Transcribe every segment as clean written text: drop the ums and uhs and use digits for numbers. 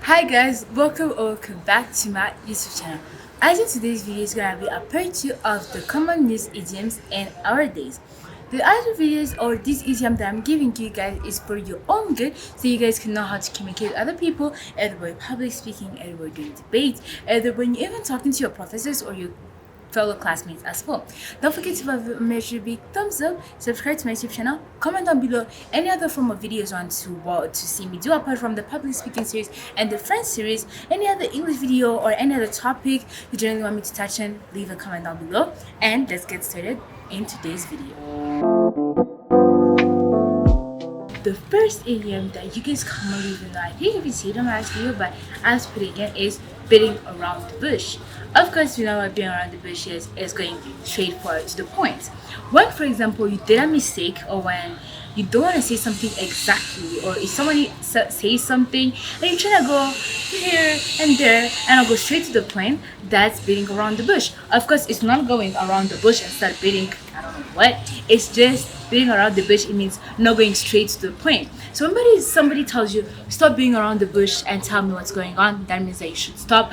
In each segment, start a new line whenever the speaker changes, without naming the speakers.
Hi guys, welcome back to my YouTube channel. As in today's video is gonna be a part 2 of the common news idioms in our days. The other videos or this idiom that I'm giving to you guys is for your own good, so you guys can know how to communicate with other people, either by public speaking, either by doing debates, either when you're even talking to your professors or your fellow classmates as well. Don't forget to measure big thumbs up, subscribe to my YouTube channel, comment down below any other form of videos on to see me do apart from the public speaking series and the French series, any other English video or any other topic you generally want me to touch on, leave a comment down below and let's get started in today's video. The first idiom that you guys commonly know, I think if you see it in my last video, but I'll put it again, is beating around the bush. Of course, you know what beating around the bush is going straight forward to the point. When, for example, you did a mistake or when you don't want to say something exactly, or if somebody says something and you're trying to go here and there and I'll go straight to the point, that's beating around the bush. Of course, it's not going around the bush and start beating, I don't know what, it's just beating around the bush. It means not going straight to the point. So when somebody tells you stop being around the bush and tell me what's going on, that means that you should stop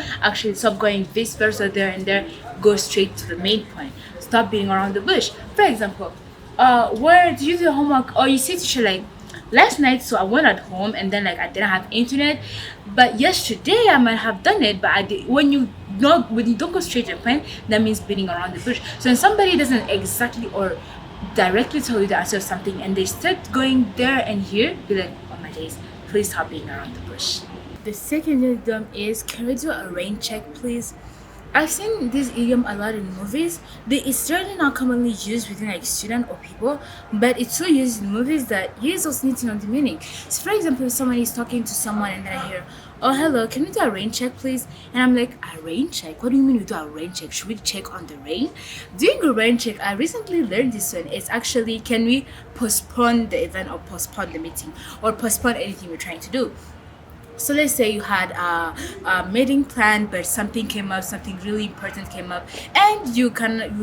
going vice versa, there and there, go straight to the main point. Stop being around the bush. For example, where did you do your homework? Or you say to teacher like, last night, so I went at home and then like I didn't have internet, but yesterday I might have done it, but I did. When you don't go straight to the point, that means beating around the bush. So when somebody doesn't exactly or directly tell you the answer of something and they start going there and here, be like, oh my days, please stop being around the bush. The second idiom is, can we do a rain check please? I've seen this idiom a lot in movies. It's certainly not commonly used within like student or people, but it's so used in movies that you also need to know the meaning. So for example, if someone is talking to someone and then I hear, oh hello, can we do a rain check please? And I'm like, a rain check? What do you mean we do a rain check? Should we check on the rain? Doing a rain check, I recently learned this one. It's actually, can we postpone the event or postpone the meeting or postpone anything we're trying to do? So let's say you had a meeting planned, but something came up, something really important came up, and you're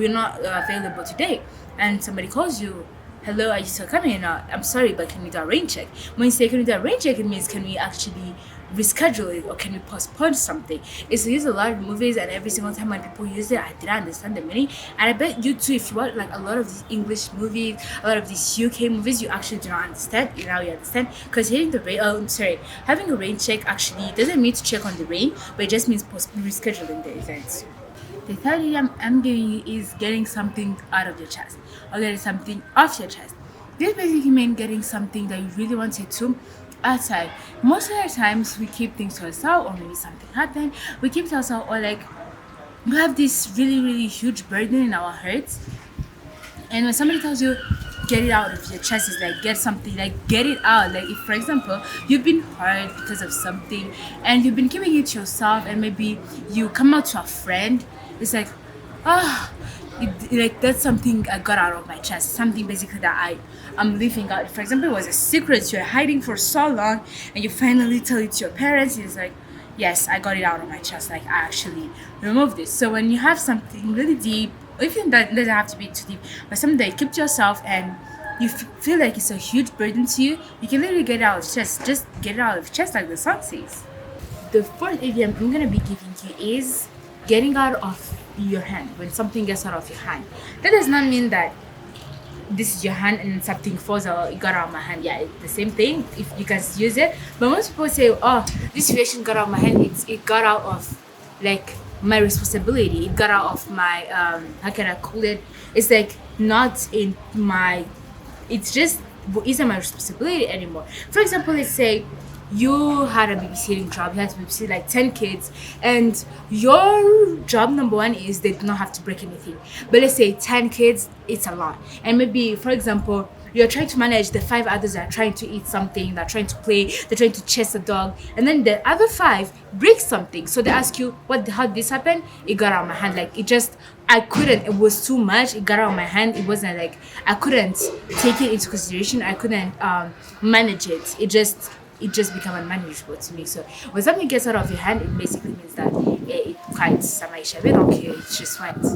not available today. And somebody calls you, hello, are you still coming? I'm sorry, but can we do a rain check? When you say can we do a rain check, it means can we actually reschedule it or can we postpone something? It's used a lot in movies, and every single time when people use it, I didn't understand the meaning. And I bet you too, if you watch like a lot of these English movies, a lot of these UK movies, you actually do not understand. Now you understand, because having a rain check actually doesn't mean to check on the rain, but it just means rescheduling the events. The third idiom I'm giving you is getting something out of your chest or getting something off your chest. This basically means getting something that you really wanted to outside. Most of the times we keep things to ourselves, or maybe something happened, we keep to ourselves, or like we have this really huge burden in our hearts, and when somebody tells you get it out of your chest, it's like get something, like get it out. Like if for example you've been hurt because of something and you've been keeping it to yourself, and maybe you come out to a friend, it's like like that's something I got out of my chest, something basically that I'm leaving out. For example, it was a secret you're hiding for so long and you finally tell it to your parents, it's like, yes, I got it out of my chest, like I actually removed this. So when you have something really deep, even that doesn't have to be too deep, but something that you keep to yourself and you feel like it's a huge burden to you, you can literally get it out of your chest. Just get it out of your chest, like the song says. The fourth idiom I'm gonna be giving you is getting out of your hand. When something gets out of your hand, that does not mean that this is your hand and something falls out, it got out of my hand. Yeah, it's the same thing if you can use it. But most people say, oh, this situation got out of my hand, it got out of like my responsibility, it got out of my how can I call it, it's like not in my, it's just isn't my responsibility anymore. For example, let's say you had a babysitting job, you had to babysit like 10 kids, and your job number one is they do not have to break anything. But let's say 10 kids, it's a lot. And maybe, for example, you're trying to manage the 5 others that are trying to eat something, they're trying to play, they're trying to chase a dog, and then the other 5 break something. So they ask you, how did this happen? It got out of my hand. Like it was too much, it got out of my hand. It wasn't like, I couldn't take it into consideration, I couldn't manage it. It just become unmanageable to me. So when something gets out of your hand, it basically means that it quite samaisha. We don't care, it just went.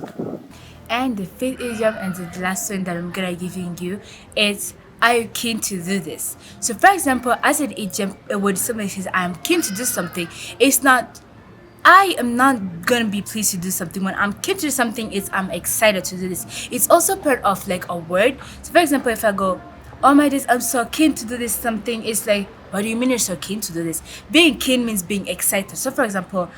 And the fifth idiom and the last one that I'm gonna giving you is are you keen to do this? So for example, as an idiom, when somebody says I'm keen to do something, it's not I am not gonna be pleased to do something. When I'm keen to do something, it's I'm excited to do this. It's also part of like a word. So for example, if I go, oh my days, I'm so keen to do this something, it's like, what do you mean you're so keen to do this? Being keen means being excited. So for example,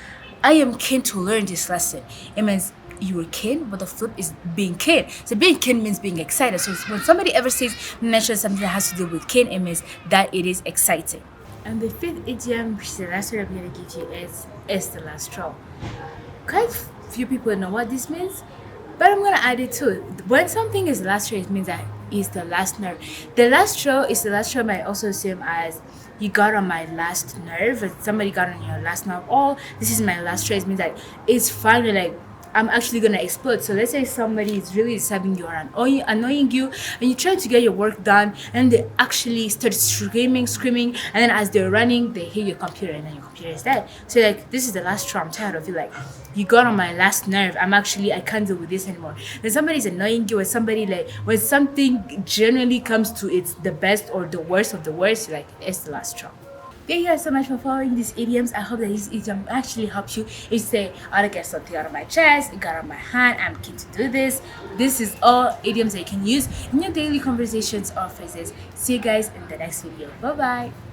I am keen to learn this lesson. It means you were keen, but the flip is being keen. So being keen means being excited. So when somebody ever mentions something that has to do with keen, it means that it is exciting. And the fifth idiom, which is the last one I'm going to give you, is the last straw. Quite few people know what this means, but I'm going to add it too. When something is the last straw, it means that it's the last nerve. The last straw is the last straw might also seem as you got on my last nerve, or somebody got on your last nerve. Oh, this is my last straw. It means that it's finally like I'm actually gonna explode. So let's say somebody is really disturbing you or annoying you, and you try to get your work done, and they actually start screaming, and then as they're running, they hit your computer, and then your computer is dead. So like, this is the last straw. I'm tired of you. Like, you got on my last nerve. I can't deal with this anymore. When somebody's annoying you, or somebody like when something generally comes to it's the best or the worst of the worst, like it's the last straw. Thank you guys so much for following these idioms. I hope that these idioms actually help you. If you say, I want to get something out of my chest, it got on my hand, I'm keen to do this. This is all idioms that you can use in your daily conversations or phrases. See you guys in the next video. Bye bye.